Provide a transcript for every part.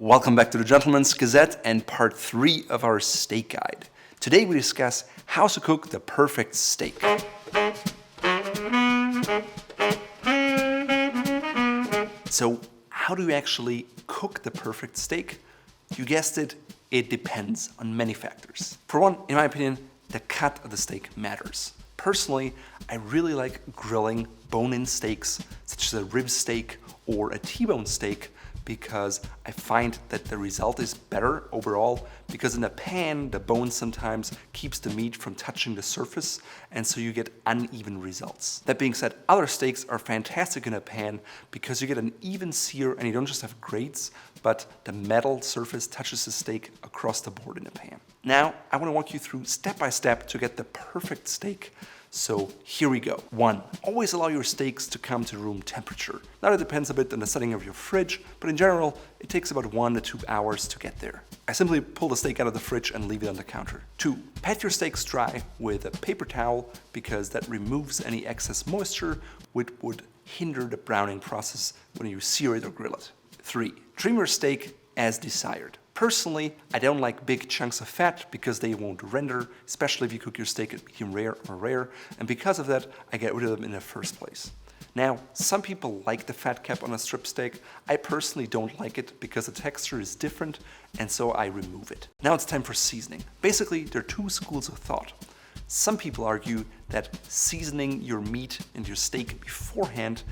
Welcome back to the Gentleman's Gazette and part 3 of our steak guide. Today we discuss how to cook the perfect steak. So, how do you actually cook the perfect steak? You guessed it, it depends on many factors. For one, in my opinion, the cut of the steak matters. Personally, I really like grilling bone-in steaks, such as a rib steak or a T-bone steak, because I find that the result is better overall, because in a pan the bone sometimes keeps the meat from touching the surface, and so you get uneven results. That being said, other steaks are fantastic in a pan because you get an even sear and you don't just have grates, but the metal surface touches the steak across the board in a pan. Now I want to walk you through step by step to get the perfect steak. So here we go. 1. Always allow your steaks to come to room temperature. Now it depends a bit on the setting of your fridge, but in general, it takes about 1 to 2 hours to get there. I simply pull the steak out of the fridge and leave it on the counter. 2. Pat your steaks dry with a paper towel because that removes any excess moisture, which would hinder the browning process when you sear it or grill it. 3. Trim your steak as desired. Personally, I don't like big chunks of fat because they won't render, especially if you cook your steak at medium rare or rare, and because of that, I get rid of them in the first place. Now, some people like the fat cap on a strip steak. I personally don't like it because the texture is different, and so I remove it. Now it's time for seasoning. Basically, there are 2 schools of thought. Some people argue that seasoning your meat and your steak beforehand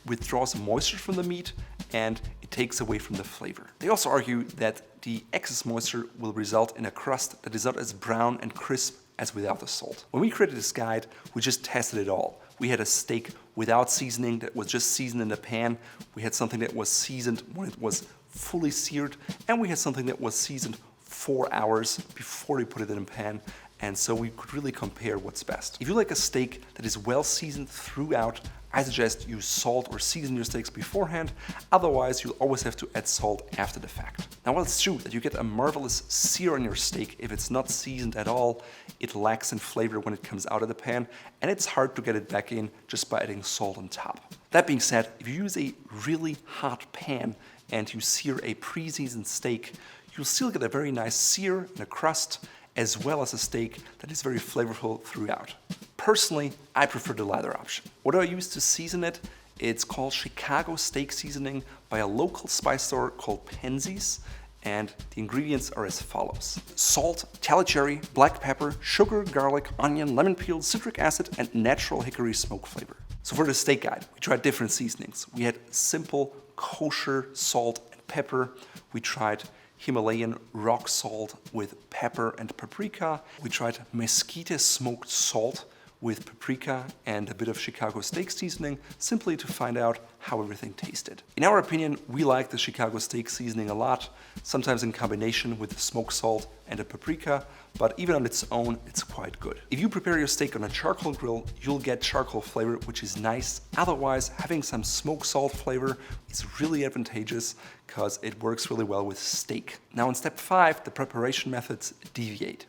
withdraws moisture from the meat and it takes away from the flavor. They also argue that the excess moisture will result in a crust that is not as brown and crisp as without the salt. When we created this guide, we just tested it all. We had a steak without seasoning that was just seasoned in the pan. We had something that was seasoned when it was fully seared, and we had something that was seasoned 4 hours before we put it in a pan. And so we could really compare what's best. If you like a steak that is well seasoned throughout, I suggest you salt or season your steaks beforehand. Otherwise, you'll always have to add salt after the fact. Now, while it's true that you get a marvelous sear on your steak if it's not seasoned at all, it lacks in flavor when it comes out of the pan, and it's hard to get it back in just by adding salt on top. That being said, if you use a really hot pan and you sear a pre-seasoned steak, you'll still get a very nice sear and a crust, as well as a steak that is very flavorful throughout. Personally, I prefer the latter option. What do I use to season it? It's called Chicago steak seasoning by a local spice store called Penzeys, and the ingredients are as follows: salt, Italian cherry, black pepper, sugar, garlic, onion, lemon peel, citric acid, and natural hickory smoke flavor. So for the steak guide, we tried different seasonings. We had simple kosher salt and pepper. We tried Himalayan rock salt with pepper and paprika. We tried mesquite smoked salt with paprika and a bit of Chicago steak seasoning, simply to find out how everything tasted. In our opinion, we like the Chicago steak seasoning a lot, sometimes in combination with the smoked salt and the paprika, but even on its own, it's quite good. If you prepare your steak on a charcoal grill, you'll get charcoal flavor, which is nice. Otherwise, having some smoked salt flavor is really advantageous because it works really well with steak. Now in step 5, the preparation methods deviate.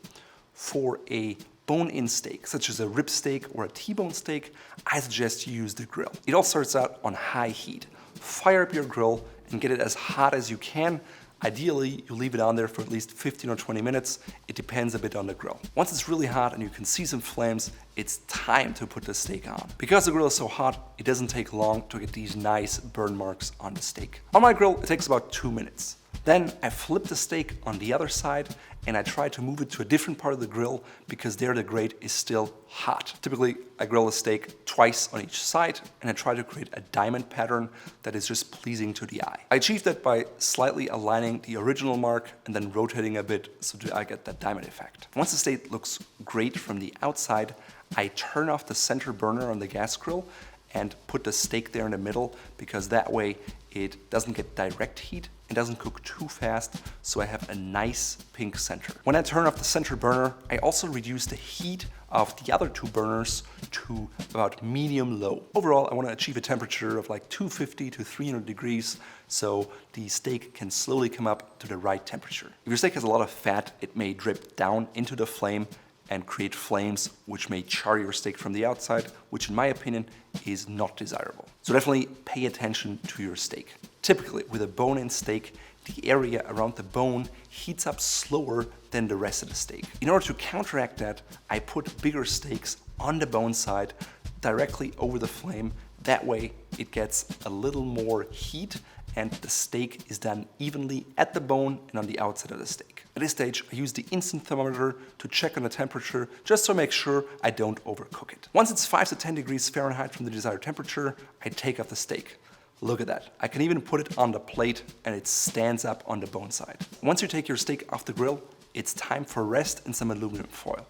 For a bone-in steak, such as a rib steak or a T-bone steak, I suggest you use the grill. It all starts out on high heat. Fire up your grill and get it as hot as you can. Ideally, you leave it on there for at least 15 or 20 minutes. It depends a bit on the grill. Once it's really hot and you can see some flames, it's time to put the steak on. Because the grill is so hot, it doesn't take long to get these nice burn marks on the steak. On my grill, it takes about 2 minutes. Then I flip the steak on the other side and I try to move it to a different part of the grill because there the grate is still hot. Typically, I grill the steak twice on each side and I try to create a diamond pattern that is just pleasing to the eye. I achieve that by slightly aligning the original mark and then rotating a bit so that I get that diamond effect. Once the steak looks great from the outside, I turn off the center burner on the gas grill and put the steak there in the middle because that way it doesn't get direct heat, it doesn't cook too fast, so I have a nice pink center. When I turn off the center burner, I also reduce the heat of the other 2 burners to about medium-low. Overall, I want to achieve a temperature of like 250 to 300 degrees, so the steak can slowly come up to the right temperature. If your steak has a lot of fat, it may drip down into the flame and create flames which may char your steak from the outside, which in my opinion is not desirable. So definitely pay attention to your steak. Typically with a bone-in steak, the area around the bone heats up slower than the rest of the steak. In order to counteract that, I put bigger steaks on the bone side directly over the flame. That way it gets a little more heat and the steak is done evenly at the bone and on the outside of the steak. At this stage, I use the instant thermometer to check on the temperature just to make sure I don't overcook it. Once it's 5 to 10 degrees Fahrenheit from the desired temperature, I take off the steak. Look at that. I can even put it on the plate and it stands up on the bone side. Once you take your steak off the grill, it's time for rest in some aluminum foil.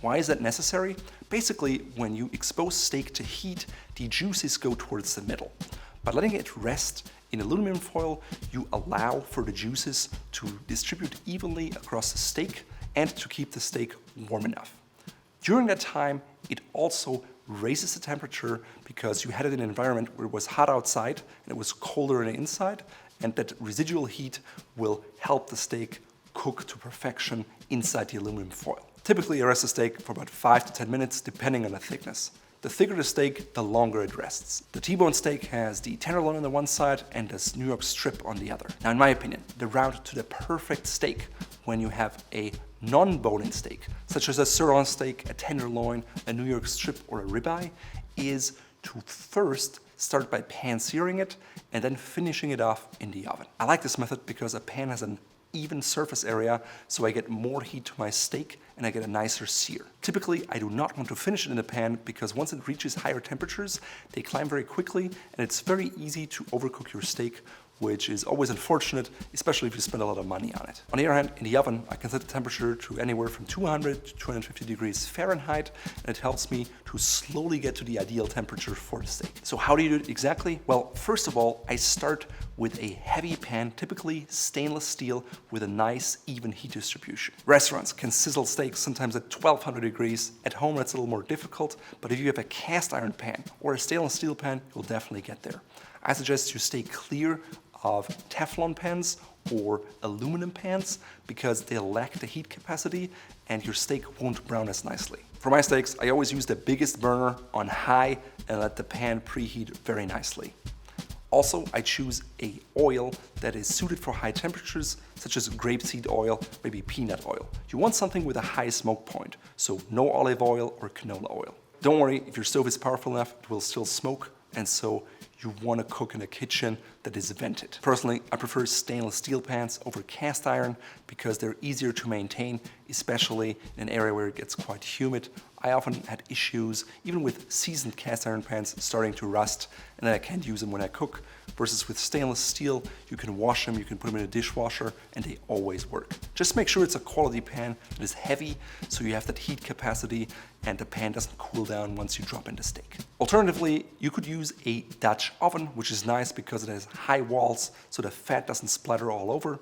Why is that necessary? Basically, when you expose steak to heat, the juices go towards the middle. By letting it rest in aluminum foil, you allow for the juices to distribute evenly across the steak and to keep the steak warm enough. During that time, it also raises the temperature because you had it in an environment where it was hot outside and it was colder on the inside, and that residual heat will help the steak cook to perfection inside the aluminum foil. Typically, I rest the steak for about 5 to 10 minutes, depending on the thickness. The thicker the steak, the longer it rests. The T-bone steak has the tenderloin on the one side and this New York strip on the other. Now, in my opinion, the route to the perfect steak when you have a non-bone-in steak, such as a sirloin steak, a tenderloin, a New York strip, or a ribeye, is to first start by pan-searing it and then finishing it off in the oven. I like this method because a pan has an even surface area, so I get more heat to my steak and I get a nicer sear. Typically, I do not want to finish it in the pan because once it reaches higher temperatures, they climb very quickly and it's very easy to overcook your steak, which is always unfortunate, especially if you spend a lot of money on it. On the other hand, in the oven, I can set the temperature to anywhere from 200 to 250 degrees Fahrenheit, and it helps me to slowly get to the ideal temperature for the steak. So how do you do it exactly? Well, first of all, I start with a heavy pan, typically stainless steel, with a nice even heat distribution. Restaurants can sizzle steaks sometimes at 1200 degrees. At home, that's a little more difficult, but if you have a cast iron pan or a stainless steel pan, you'll definitely get there. I suggest you stay clear of Teflon pans or aluminum pans because they lack the heat capacity and your steak won't brown as nicely. For my steaks, I always use the biggest burner on high and let the pan preheat very nicely. Also, I choose an oil that is suited for high temperatures, such as grapeseed oil, maybe peanut oil. You want something with a high smoke point, so no olive oil or canola oil. Don't worry, if your stove is powerful enough, it will still smoke, and so you want to cook in a kitchen that is vented. Personally, I prefer stainless steel pans over cast iron because they're easier to maintain, especially in an area where it gets quite humid. I often had issues, even with seasoned cast iron pans, starting to rust, and then I can't use them when I cook. Versus with stainless steel, you can wash them, you can put them in a dishwasher, and they always work. Just make sure it's a quality pan that is heavy, so you have that heat capacity, and the pan doesn't cool down once you drop in the steak. Alternatively, you could use a Dutch oven, which is nice because it has high walls, so the fat doesn't splatter all over,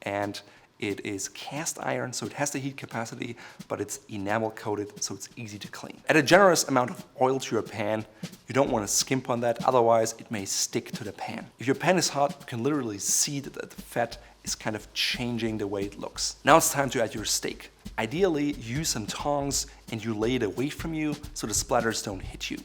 and it is cast iron, so it has the heat capacity, but it's enamel coated, so it's easy to clean. Add a generous amount of oil to your pan. You don't want to skimp on that, otherwise it may stick to the pan. If your pan is hot, you can literally see that the fat is kind of changing the way it looks. Now it's time to add your steak. Ideally, use some tongs and you lay it away from you so the splatters don't hit you.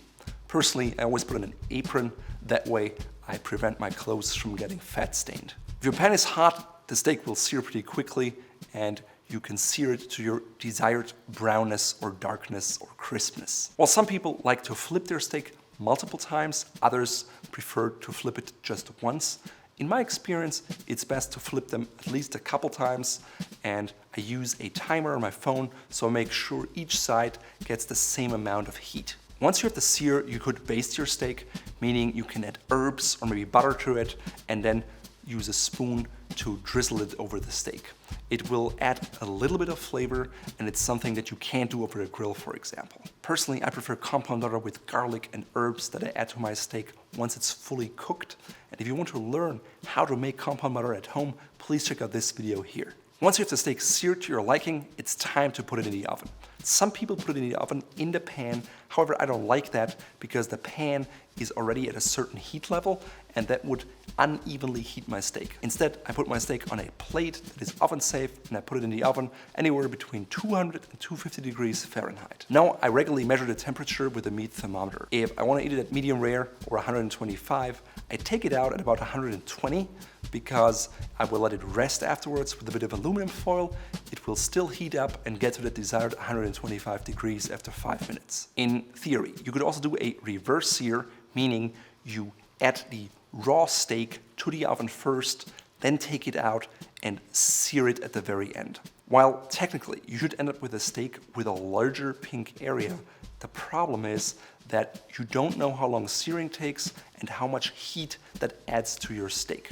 Personally, I always put on an apron, that way I prevent my clothes from getting fat stained. If your pan is hot, the steak will sear pretty quickly and you can sear it to your desired brownness or darkness or crispness. While some people like to flip their steak multiple times, others prefer to flip it just once. In my experience, it's best to flip them at least a couple times, and I use a timer on my phone so I make sure each side gets the same amount of heat. Once you have the sear, you could baste your steak, meaning you can add herbs or maybe butter to it and then use a spoon to drizzle it over the steak. It will add a little bit of flavor, and it's something that you can't do over a grill, for example. Personally, I prefer compound butter with garlic and herbs that I add to my steak once it's fully cooked. And if you want to learn how to make compound butter at home, please check out this video here. Once you have the steak seared to your liking, it's time to put it in the oven. Some people put it in the oven in the pan. However, I don't like that because the pan is already at a certain heat level and that would unevenly heat my steak. Instead, I put my steak on a plate that is oven safe and I put it in the oven anywhere between 200 and 250 degrees Fahrenheit. Now, I regularly measure the temperature with a meat thermometer. If I want to eat it at medium rare or 125, I take it out at about 120 because I will let it rest afterwards with a bit of aluminum foil. It will still heat up and get to the desired 125 degrees after 5 minutes. In theory, you could also do a reverse sear, meaning you add the raw steak to the oven first, then take it out and sear it at the very end. While technically you should end up with a steak with a larger pink area, the problem is that you don't know how long searing takes and how much heat that adds to your steak.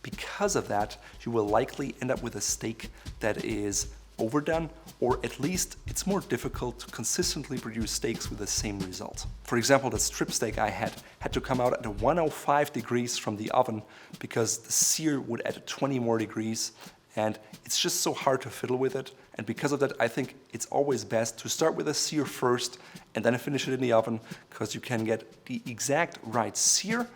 Because of that, you will likely end up with a steak that is overdone, or at least it's more difficult to consistently produce steaks with the same result. For example, the strip steak I had to come out at 105 degrees from the oven because the sear would add 20 more degrees, and it's just so hard to fiddle with it. And because of that, I think it's always best to start with a sear first and then finish it in the oven, because you can get the exact right sear.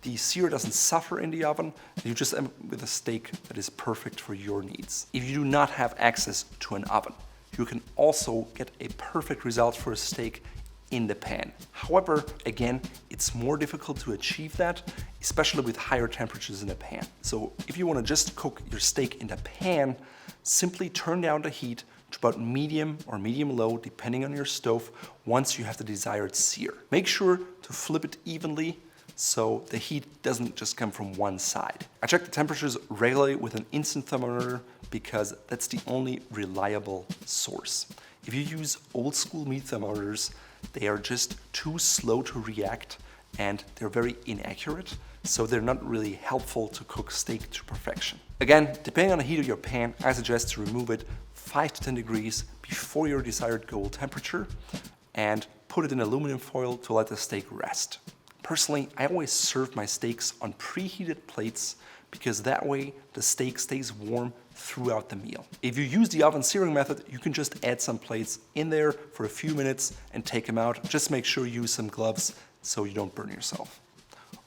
The sear doesn't suffer in the oven, and you just end up with a steak that is perfect for your needs. If you do not have access to an oven, you can also get a perfect result for a steak in the pan. However, again, it's more difficult to achieve that, especially with higher temperatures in the pan. So if you want to just cook your steak in the pan, simply turn down the heat to about medium or medium-low, depending on your stove, once you have the desired sear. Make sure to flip it evenly so the heat doesn't just come from one side. I check the temperatures regularly with an instant thermometer because that's the only reliable source. If you use old school meat thermometers, they are just too slow to react and they're very inaccurate, so they're not really helpful to cook steak to perfection. Again, depending on the heat of your pan, I suggest to remove it 5 to 10 degrees before your desired goal temperature and put it in aluminum foil to let the steak rest. Personally, I always serve my steaks on preheated plates because that way the steak stays warm throughout the meal. If you use the oven searing method, you can just add some plates in there for a few minutes and take them out. Just make sure you use some gloves so you don't burn yourself.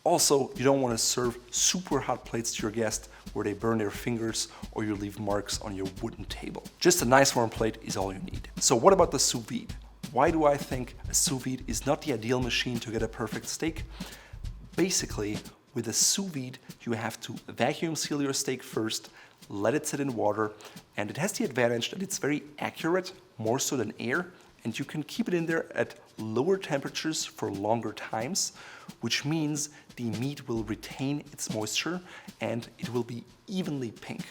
Also, you don't want to serve super hot plates to your guest where they burn their fingers or you leave marks on your wooden table. Just a nice warm plate is all you need. So what about the sous vide? Why do I think a sous vide is not the ideal machine to get a perfect steak? Basically, with a sous vide, you have to vacuum seal your steak first, let it sit in water, and it has the advantage that it's very accurate, more so than air, and you can keep it in there at lower temperatures for longer times, which means the meat will retain its moisture and it will be evenly pink.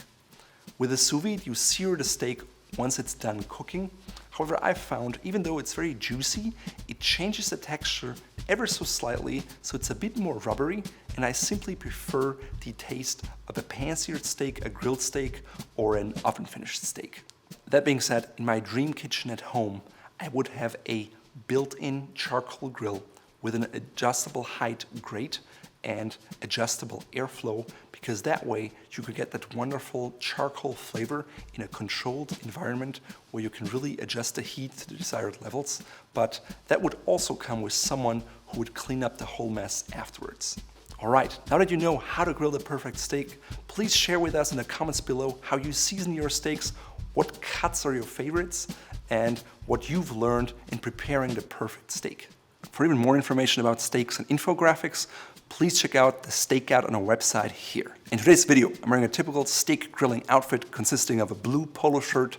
With a sous vide, you sear the steak once it's done cooking. However, I've found, even though it's very juicy, it changes the texture ever so slightly, so it's a bit more rubbery, and I simply prefer the taste of a pan-seared steak, a grilled steak, or an oven-finished steak. That being said, in my dream kitchen at home, I would have a built-in charcoal grill with an adjustable height grate and adjustable airflow, because that way you could get that wonderful charcoal flavor in a controlled environment where you can really adjust the heat to the desired levels, but that would also come with someone who would clean up the whole mess afterwards. All right, now that you know how to grill the perfect steak, please share with us in the comments below how you season your steaks, what cuts are your favorites, and what you've learned in preparing the perfect steak. For even more information about steaks and infographics, please check out the steak guide on our website here. In today's video, I'm wearing a typical steak grilling outfit consisting of a blue polo shirt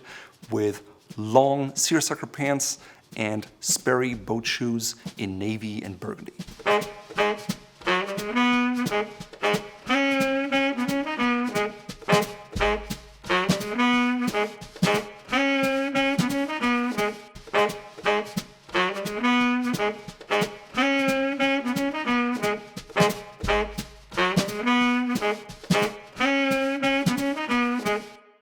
with long seersucker pants and Sperry boat shoes in navy and burgundy.